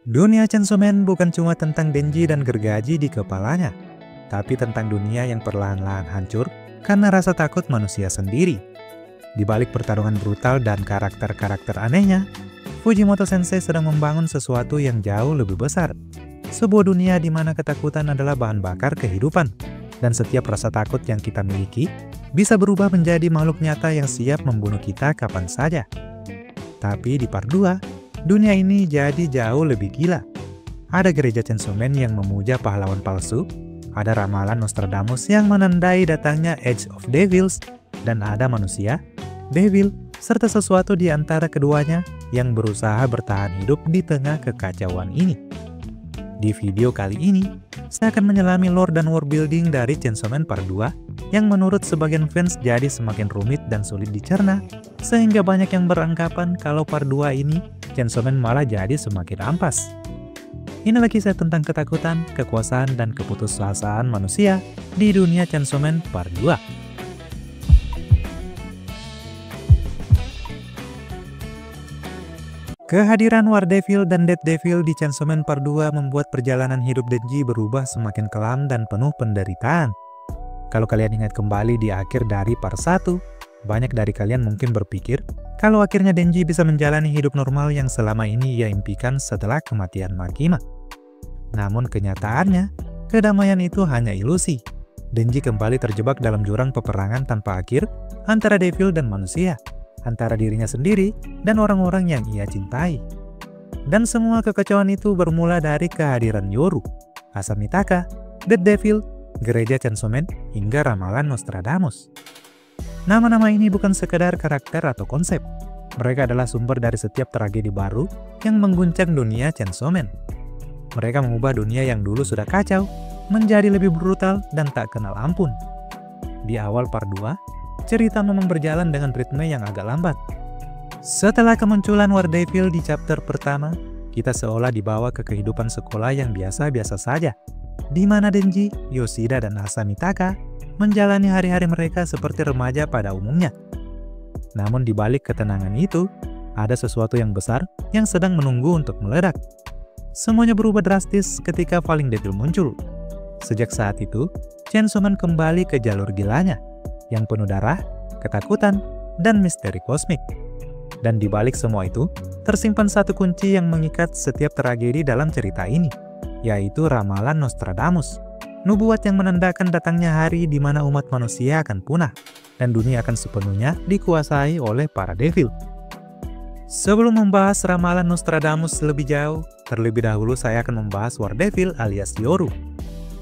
Dunia Chainsaw Man bukan cuma tentang Denji dan gergaji di kepalanya, tapi tentang dunia yang perlahan-lahan hancur karena rasa takut manusia sendiri. Di balik pertarungan brutal dan karakter-karakter anehnya, Fujimoto Sensei sedang membangun sesuatu yang jauh lebih besar. Sebuah dunia di mana ketakutan adalah bahan bakar kehidupan, dan setiap rasa takut yang kita miliki bisa berubah menjadi makhluk nyata yang siap membunuh kita kapan saja. Tapi di part 2, dunia ini jadi jauh lebih gila. Ada gereja Chainsaw Man yang memuja pahlawan palsu, ada ramalan Nostradamus yang menandai datangnya Age of Devils, dan ada manusia, devil, serta sesuatu di antara keduanya yang berusaha bertahan hidup di tengah kekacauan ini. Di video kali ini, saya akan menyelami lore dan world building dari Chainsaw Man Part 2 yang menurut sebagian fans jadi semakin rumit dan sulit dicerna, sehingga banyak yang beranggapan kalau Part 2 ini Chainsaw Man malah jadi semakin ampas. Inilah kisah tentang ketakutan, kekuasaan, dan keputusasaan manusia di dunia Chainsaw Man Part 2. Kehadiran War Devil dan Dead Devil di Chainsaw Man Part 2 membuat perjalanan hidup Denji berubah semakin kelam dan penuh penderitaan. Kalau kalian ingat kembali di akhir dari Part 1, banyak dari kalian mungkin berpikir kalau akhirnya Denji bisa menjalani hidup normal yang selama ini ia impikan setelah kematian Makima. Namun kenyataannya, kedamaian itu hanya ilusi. Denji kembali terjebak dalam jurang peperangan tanpa akhir antara Devil dan manusia, antara dirinya sendiri dan orang-orang yang ia cintai. Dan semua kekacauan itu bermula dari kehadiran Yoru, Asamitaka, Dead Devil, gereja Chainsaw Man, hingga ramalan Nostradamus. Nama-nama ini bukan sekedar karakter atau konsep. Mereka adalah sumber dari setiap tragedi baru yang mengguncang dunia Chainsaw Man. Mereka mengubah dunia yang dulu sudah kacau menjadi lebih brutal dan tak kenal ampun. Di awal part 2, cerita memang berjalan dengan ritme yang agak lambat. Setelah kemunculan War Devil di chapter pertama, kita seolah dibawa ke kehidupan sekolah yang biasa-biasa saja, di mana Denji, Yoshida, dan Asamitaka menjalani hari-hari mereka seperti remaja pada umumnya. Namun di balik ketenangan itu, ada sesuatu yang besar yang sedang menunggu untuk meledak. Semuanya berubah drastis ketika Falling Devil muncul. Sejak saat itu, Chainsaw Man kembali ke jalur gilanya, yang penuh darah, ketakutan, dan misteri kosmik. Dan di balik semua itu, tersimpan satu kunci yang mengikat setiap tragedi dalam cerita ini, yaitu ramalan Nostradamus, nubuat yang menandakan datangnya hari di mana umat manusia akan punah, dan dunia akan sepenuhnya dikuasai oleh para devil. Sebelum membahas ramalan Nostradamus lebih jauh, terlebih dahulu saya akan membahas War Devil alias Yoru.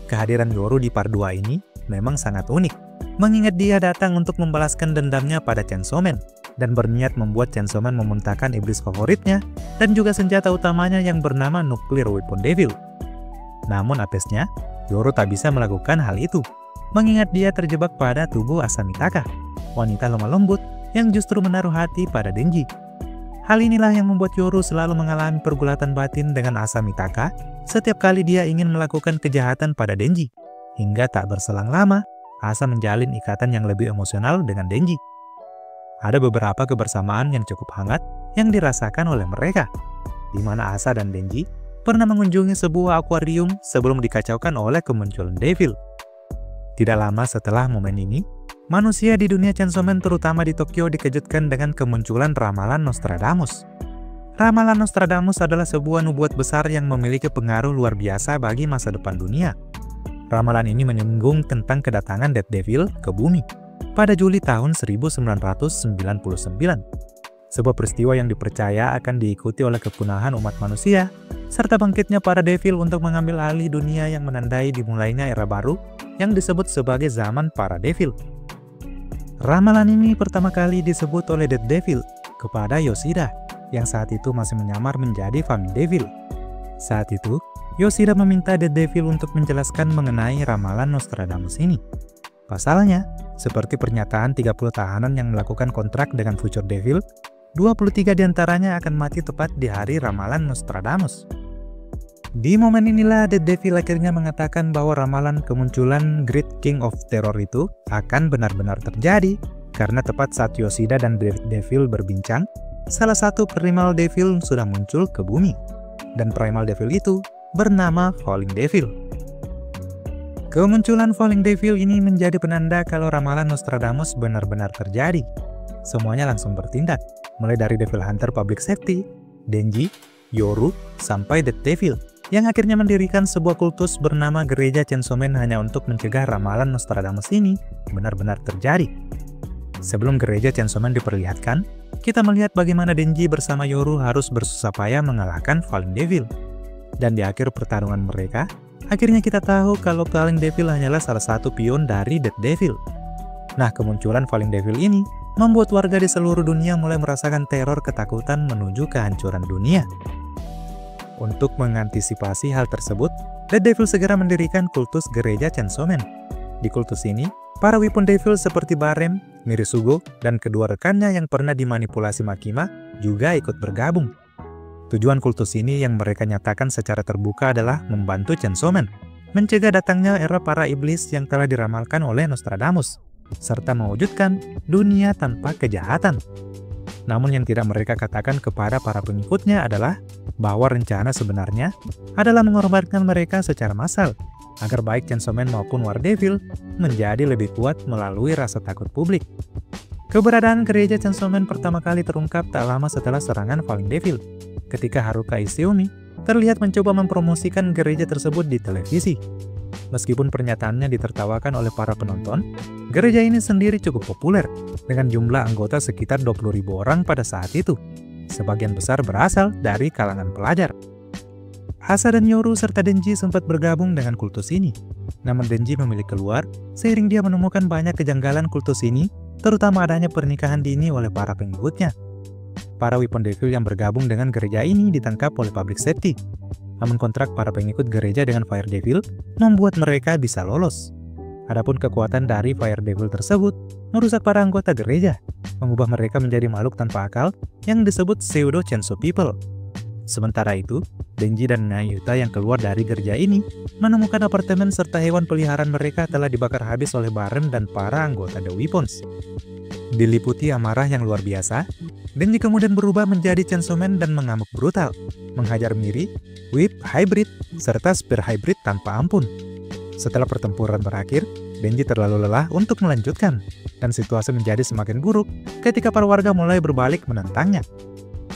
Kehadiran Yoru di part 2 ini memang sangat unik, mengingat dia datang untuk membalaskan dendamnya pada Chainsaw Man, dan berniat membuat Chainsaw Man memuntahkan iblis favoritnya, dan juga senjata utamanya yang bernama Nuclear Weapon Devil. Namun apesnya, Yoru tak bisa melakukan hal itu, mengingat dia terjebak pada tubuh Asamitaka, wanita lemah lembut yang justru menaruh hati pada Denji. Hal inilah yang membuat Yoru selalu mengalami pergulatan batin dengan Asamitaka setiap kali dia ingin melakukan kejahatan pada Denji. Hingga tak berselang lama, Asa menjalin ikatan yang lebih emosional dengan Denji. Ada beberapa kebersamaan yang cukup hangat yang dirasakan oleh mereka, di mana Asa dan Denji pernah mengunjungi sebuah akuarium sebelum dikacaukan oleh kemunculan Devil. Tidak lama setelah momen ini, manusia di dunia Chainsaw Man terutama di Tokyo dikejutkan dengan kemunculan ramalan Nostradamus. Ramalan Nostradamus adalah sebuah nubuat besar yang memiliki pengaruh luar biasa bagi masa depan dunia. Ramalan ini menyinggung tentang kedatangan Dead Devil ke bumi pada Juli tahun 1999. Sebuah peristiwa yang dipercaya akan diikuti oleh kepunahan umat manusia, serta bangkitnya para Devil untuk mengambil alih dunia yang menandai dimulainya era baru yang disebut sebagai zaman para Devil. Ramalan ini pertama kali disebut oleh Dead Devil kepada Yoshida, yang saat itu masih menyamar menjadi Falling Devil. Saat itu, Yoshida meminta Dead Devil untuk menjelaskan mengenai ramalan Nostradamus ini. Pasalnya, seperti pernyataan 30 tahanan yang melakukan kontrak dengan Future Devil, 23 diantaranya akan mati tepat di hari ramalan Nostradamus. Di momen inilah Dead Devil akhirnya mengatakan bahwa ramalan kemunculan Great King of Terror itu akan benar-benar terjadi, karena tepat saat Yoshida dan Dead Devil berbincang, salah satu primal Devil sudah muncul ke bumi. Dan Primal Devil itu bernama Falling Devil. Kemunculan Falling Devil ini menjadi penanda kalau ramalan Nostradamus benar-benar terjadi. Semuanya langsung bertindak, mulai dari Devil Hunter Public Safety, Denji, Yoru, sampai Dead Devil, yang akhirnya mendirikan sebuah kultus bernama Gereja Chainsaw Man hanya untuk mencegah ramalan Nostradamus ini benar-benar terjadi. Sebelum Gereja Chainsaw Man diperlihatkan, kita melihat bagaimana Denji bersama Yoru harus bersusah payah mengalahkan Falling Devil. Dan di akhir pertarungan mereka, akhirnya kita tahu kalau Falling Devil hanyalah salah satu pion dari Dead Devil. Nah, kemunculan Falling Devil ini membuat warga di seluruh dunia mulai merasakan teror ketakutan menuju kehancuran dunia. Untuk mengantisipasi hal tersebut, Dead Devil segera mendirikan kultus Gereja Chainsaw Man. Di kultus ini, para Weapon Devil seperti Barem, Mirisugo, dan kedua rekannya yang pernah dimanipulasi Makima juga ikut bergabung. Tujuan kultus ini yang mereka nyatakan secara terbuka adalah membantu Chainsaw Man, mencegah datangnya era para iblis yang telah diramalkan oleh Nostradamus, serta mewujudkan dunia tanpa kejahatan. Namun yang tidak mereka katakan kepada para pengikutnya adalah bahwa rencana sebenarnya adalah mengorbankan mereka secara massal, agar baik Chainsaw Man maupun War Devil menjadi lebih kuat melalui rasa takut publik. Keberadaan Gereja Chainsaw Man pertama kali terungkap tak lama setelah serangan Falling Devil, ketika Haruka Izumi terlihat mencoba mempromosikan gereja tersebut di televisi. Meskipun pernyataannya ditertawakan oleh para penonton, gereja ini sendiri cukup populer, dengan jumlah anggota sekitar 20.000 orang pada saat itu. Sebagian besar berasal dari kalangan pelajar. Asa dan Yoru serta Denji sempat bergabung dengan kultus ini. Namun Denji memilih keluar, seiring dia menemukan banyak kejanggalan kultus ini, terutama adanya pernikahan dini oleh para pengikutnya. Para Weapon Devil yang bergabung dengan gereja ini ditangkap oleh Public Safety. Namun kontrak para pengikut gereja dengan Fire Devil membuat mereka bisa lolos. Adapun kekuatan dari Fire Devil tersebut merusak para anggota gereja, mengubah mereka menjadi makhluk tanpa akal yang disebut Pseudo Chainsaw People. Sementara itu, Denji dan Nayuta yang keluar dari gereja ini menemukan apartemen serta hewan peliharaan mereka telah dibakar habis oleh Barem dan para anggota The Weapons. Diliputi amarah yang luar biasa, Denji kemudian berubah menjadi Chainsaw Man dan mengamuk brutal, menghajar Miri, Whip Hybrid, serta Spear Hybrid tanpa ampun. Setelah pertempuran berakhir, Denji terlalu lelah untuk melanjutkan, dan situasi menjadi semakin buruk ketika para warga mulai berbalik menentangnya.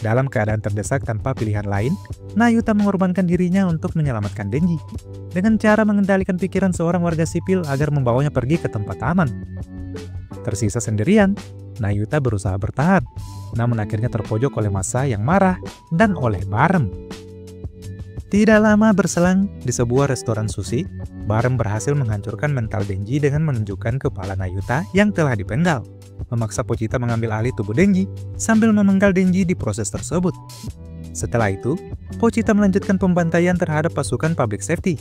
Dalam keadaan terdesak tanpa pilihan lain, Nayuta mengorbankan dirinya untuk menyelamatkan Denji, dengan cara mengendalikan pikiran seorang warga sipil agar membawanya pergi ke tempat aman. Tersisa sendirian, Nayuta berusaha bertahan, namun akhirnya terpojok oleh massa yang marah dan oleh Barem. Tidak lama berselang, di sebuah restoran sushi, Barem berhasil menghancurkan mental Denji dengan menunjukkan kepala Nayuta yang telah dipenggal, memaksa Pochita mengambil alih tubuh Denji sambil memenggal Denji di proses tersebut. Setelah itu, Pochita melanjutkan pembantaian terhadap pasukan Public Safety,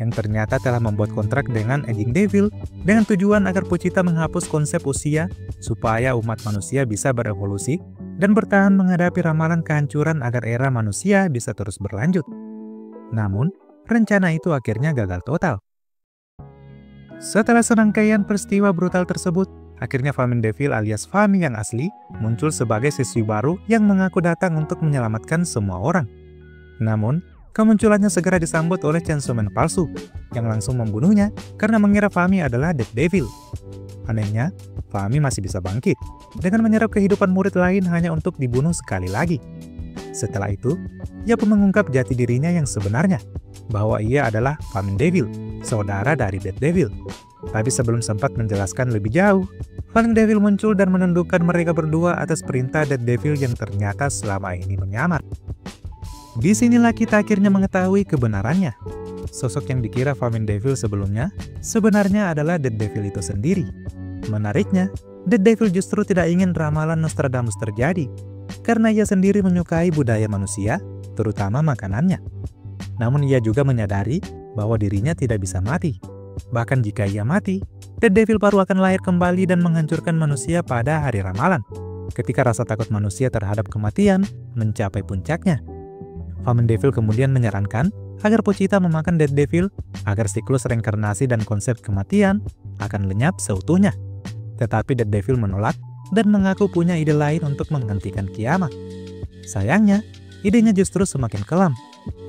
yang ternyata telah membuat kontrak dengan Aging Devil dengan tujuan agar Pochita menghapus konsep usia supaya umat manusia bisa berevolusi dan bertahan menghadapi ramalan kehancuran agar era manusia bisa terus berlanjut. Namun, rencana itu akhirnya gagal total. Setelah serangkaian peristiwa brutal tersebut, akhirnya Falling Devil alias Fami yang asli muncul sebagai siswi baru yang mengaku datang untuk menyelamatkan semua orang. Namun, kemunculannya segera disambut oleh Chainsaw Man palsu, yang langsung membunuhnya karena mengira Fami adalah Dead Devil. Anehnya, Fami masih bisa bangkit, dengan menyerap kehidupan murid lain hanya untuk dibunuh sekali lagi. Setelah itu, ia pun mengungkap jati dirinya yang sebenarnya, bahwa ia adalah Falling Devil, saudara dari Dead Devil. Tapi sebelum sempat menjelaskan lebih jauh, Falling Devil muncul dan menundukkan mereka berdua atas perintah Dead Devil yang ternyata selama ini menyamar. Disinilah kita akhirnya mengetahui kebenarannya. Sosok yang dikira Falling Devil sebelumnya, sebenarnya adalah Dead Devil itu sendiri. Menariknya, Dead Devil justru tidak ingin ramalan Nostradamus terjadi, karena ia sendiri menyukai budaya manusia, terutama makanannya. Namun ia juga menyadari bahwa dirinya tidak bisa mati. Bahkan jika ia mati, Dead Devil baru akan lahir kembali dan menghancurkan manusia pada hari ramalan, ketika rasa takut manusia terhadap kematian mencapai puncaknya. Falling Devil kemudian menyarankan agar Pochita memakan Dead Devil agar siklus reinkarnasi dan konsep kematian akan lenyap seutuhnya. Tetapi Dead Devil menolak dan mengaku punya ide lain untuk menghentikan kiamat. Sayangnya, idenya justru semakin kelam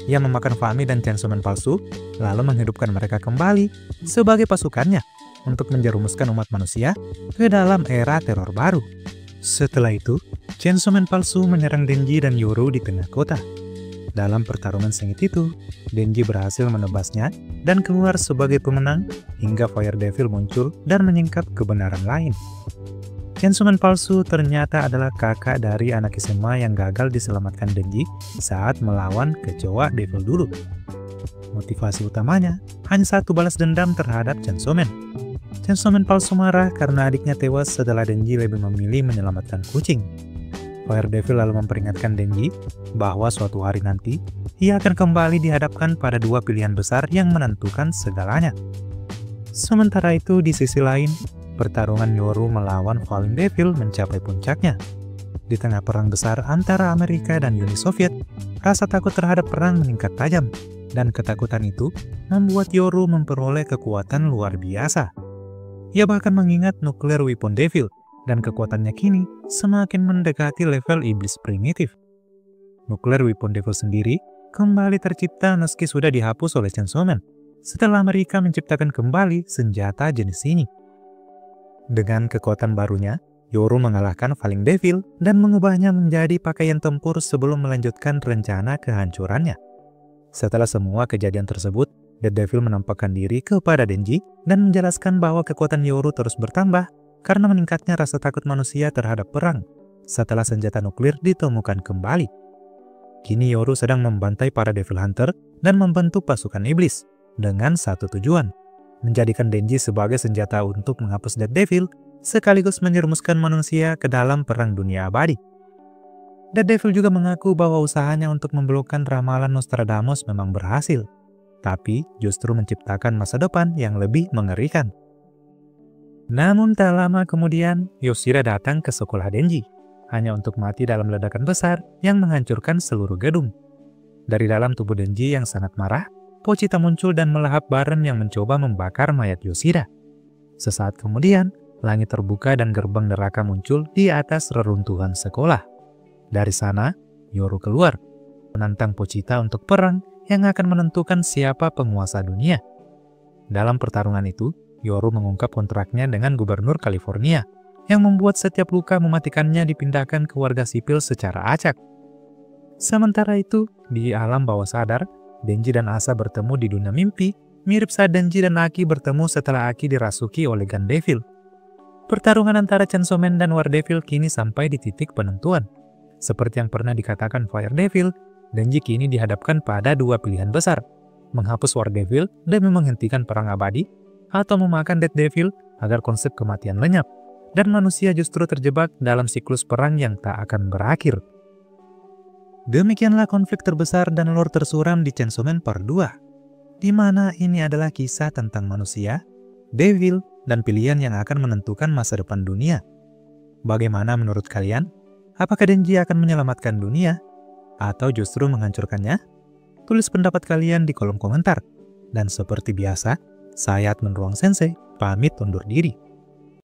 Ia memakan Fami dan Chainsaw Man palsu, lalu menghidupkan mereka kembali sebagai pasukannya untuk menjerumuskan umat manusia ke dalam era teror baru. Setelah itu, Chainsaw Man palsu menyerang Denji dan Yoru di tengah kota. Dalam pertarungan sengit itu, Denji berhasil menebasnya dan keluar sebagai pemenang hingga Fire Devil muncul dan menyingkap kebenaran lain. Chainsaw Man palsu ternyata adalah kakak dari anak SMA yang gagal diselamatkan Denji saat melawan kecoa Devil dulu. Motivasi utamanya hanya satu, balas dendam terhadap Chainsaw Man. Chainsaw Man palsu marah karena adiknya tewas setelah Denji lebih memilih menyelamatkan kucing. Fire Devil lalu memperingatkan Denji bahwa suatu hari nanti ia akan kembali dihadapkan pada dua pilihan besar yang menentukan segalanya. Sementara itu, di sisi lain, pertarungan Yoru melawan Falling Devil mencapai puncaknya. Di tengah perang besar antara Amerika dan Uni Soviet, rasa takut terhadap perang meningkat tajam, dan ketakutan itu membuat Yoru memperoleh kekuatan luar biasa. Ia bahkan mengingat Nuclear Weapon Devil, dan kekuatannya kini semakin mendekati level iblis primitif. Nuclear Weapon Devil sendiri kembali tercipta meski sudah dihapus oleh Chainsaw Man, setelah Amerika menciptakan kembali senjata jenis ini. Dengan kekuatan barunya, Yoru mengalahkan Falling Devil dan mengubahnya menjadi pakaian tempur sebelum melanjutkan rencana kehancurannya. Setelah semua kejadian tersebut, The Devil menampakkan diri kepada Denji dan menjelaskan bahwa kekuatan Yoru terus bertambah karena meningkatnya rasa takut manusia terhadap perang setelah senjata nuklir ditemukan kembali. Kini Yoru sedang membantai para Devil Hunter dan membentuk pasukan iblis dengan satu tujuan, menjadikan Denji sebagai senjata untuk menghapus Dead Devil, sekaligus menjerumuskan manusia ke dalam perang dunia abadi. Dead Devil juga mengaku bahwa usahanya untuk membelokkan ramalan Nostradamus memang berhasil, tapi justru menciptakan masa depan yang lebih mengerikan. Namun tak lama kemudian, Yoshida datang ke sekolah Denji, hanya untuk mati dalam ledakan besar yang menghancurkan seluruh gedung. Dari dalam tubuh Denji yang sangat marah, Pochita muncul dan melahap Baren yang mencoba membakar mayat Yoshida. Sesaat kemudian, langit terbuka dan gerbang neraka muncul di atas reruntuhan sekolah. Dari sana, Yoru keluar, menantang Pochita untuk perang yang akan menentukan siapa penguasa dunia. Dalam pertarungan itu, Yoru mengungkap kontraknya dengan Gubernur California, yang membuat setiap luka mematikannya dipindahkan ke warga sipil secara acak. Sementara itu, di alam bawah sadar, Denji dan Asa bertemu di dunia mimpi, mirip saat Denji dan Aki bertemu setelah Aki dirasuki oleh Gun Devil. Pertarungan antara Chainsaw Man dan War Devil kini sampai di titik penentuan. Seperti yang pernah dikatakan Fire Devil, Denji kini dihadapkan pada dua pilihan besar, menghapus War Devil demi menghentikan perang abadi, atau memakan Dead Devil agar konsep kematian lenyap, dan manusia justru terjebak dalam siklus perang yang tak akan berakhir. Demikianlah konflik terbesar dan lore tersuram di Chainsaw Man Part 2, di mana ini adalah kisah tentang manusia, devil, dan pilihan yang akan menentukan masa depan dunia. Bagaimana menurut kalian? Apakah Denji akan menyelamatkan dunia? Atau justru menghancurkannya? Tulis pendapat kalian di kolom komentar. Dan seperti biasa, saya Admin Ruang Sensei, pamit undur diri.